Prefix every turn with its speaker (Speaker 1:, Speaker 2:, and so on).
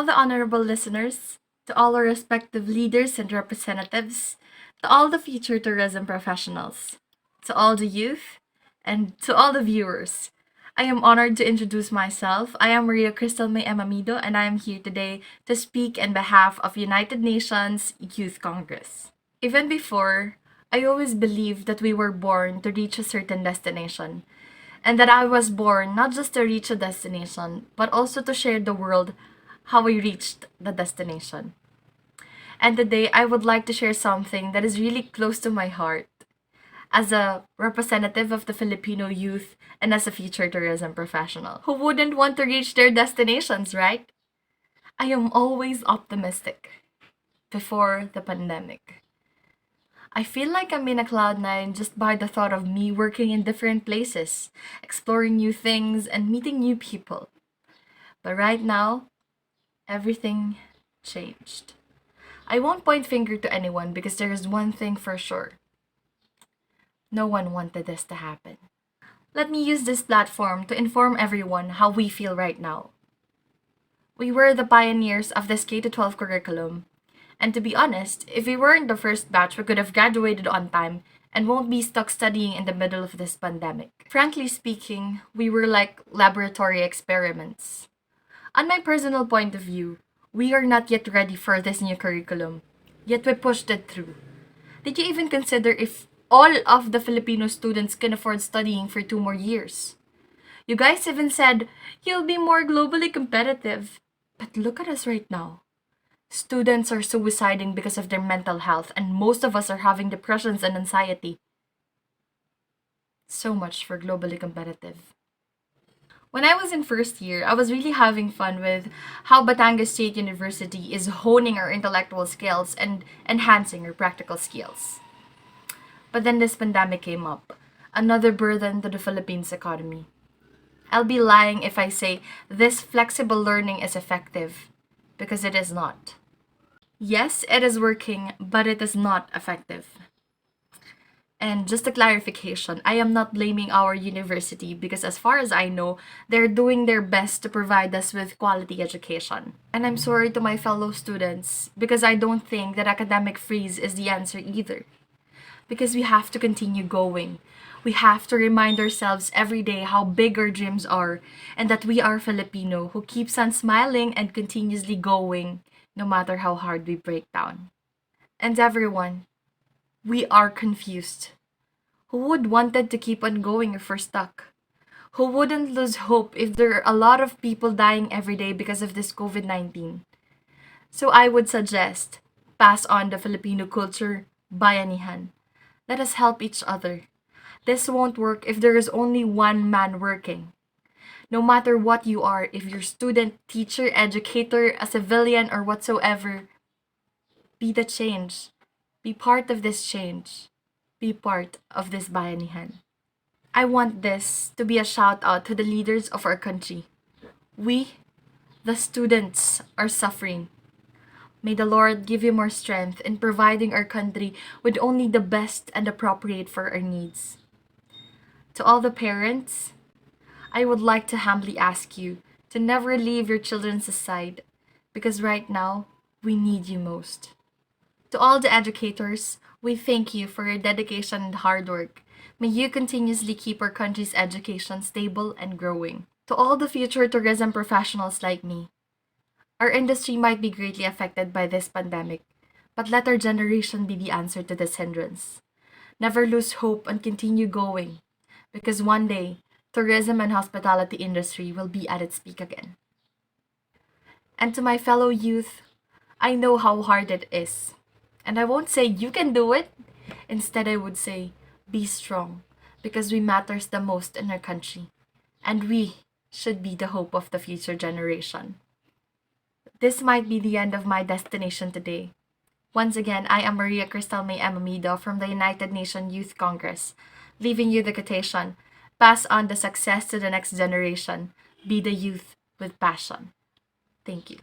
Speaker 1: the honorable listeners, to all our respective leaders and representatives, to all the future tourism professionals, to all the youth, and to all the viewers. I am honored to introduce myself. I am Maria Crystal May Emamido, and I am here today to speak in behalf of United Nations Youth Congress. Even before, I always believed that we were born to reach a certain destination, and that I was born not just to reach a destination, but also to share the world how we reached the destination. And today, I would like to share something that is really close to my heart as a representative of the Filipino youth and as a future tourism professional. Who wouldn't want to reach their destinations, right? I am always optimistic before the pandemic. I feel like I'm in a cloud nine just by the thought of me working in different places, exploring new things, and meeting new people. But right now, everything changed. I won't point finger to anyone because there is one thing for sure. No one wanted this to happen. Let me use this platform to inform everyone how we feel right now. We were the pioneers of this K-12 curriculum. And to be honest, if we weren't the first batch, we could have graduated on time and won't be stuck studying in the middle of this pandemic. Frankly speaking, we were like laboratory experiments. On my personal point of view, we are not yet ready for this new curriculum, yet we pushed it through. Did you even consider if all of the Filipino students can afford studying for 2 more years? You guys even said, you'll be more globally competitive. But look at us right now. Students are suiciding because of their mental health, and most of us are having depressions and anxiety. So much for globally competitive. When I was in first year, I was really having fun with how Batangas State University is honing our intellectual skills and enhancing our practical skills. But then this pandemic came up, another burden to the Philippines economy. I'll be lying if I say this flexible learning is effective, because it is not. Yes, it is working, but it is not effective. And just a clarification, I am not blaming our university because as far as I know, they're doing their best to provide us with quality education. And I'm sorry to my fellow students because I don't think that academic freeze is the answer either. Because we have to continue going. We have to remind ourselves every day how big our dreams are and that we are Filipino who keeps on smiling and continuously going no matter how hard we break down. And everyone, we are confused. Who would wanted to keep on going if we're stuck? Who wouldn't lose hope if there are a lot of people dying every day because of this COVID-19? So I would suggest, pass on the Filipino culture, bayanihan. Let us help each other. This won't work if there is only one man working. No matter what you are, if you're student, teacher, educator, a civilian, or whatsoever, be the change. Be part of this change. Be part of this bayanihan. I want this to be a shout out to the leaders of our country. We, the students, are suffering. May the Lord give you more strength in providing our country with only the best and appropriate for our needs. To all the parents, I would like to humbly ask you to never leave your children aside because right now, we need you most. To all the educators, we thank you for your dedication and hard work. May you continuously keep our country's education stable and growing. To all the future tourism professionals like me, our industry might be greatly affected by this pandemic, but let our generation be the answer to this hindrance. Never lose hope and continue going, because one day, tourism and hospitality industry will be at its peak again. And to my fellow youth, I know how hard it is. And I won't say you can do it. Instead, I would say be strong, because we matters the most in our country. And we should be the hope of the future generation. This might be the end of my destination today. Once again, I am Maria Crystal May Emamido from the United Nations Youth Congress, leaving you the quotation, pass on the success to the next generation, be the youth with passion. Thank you.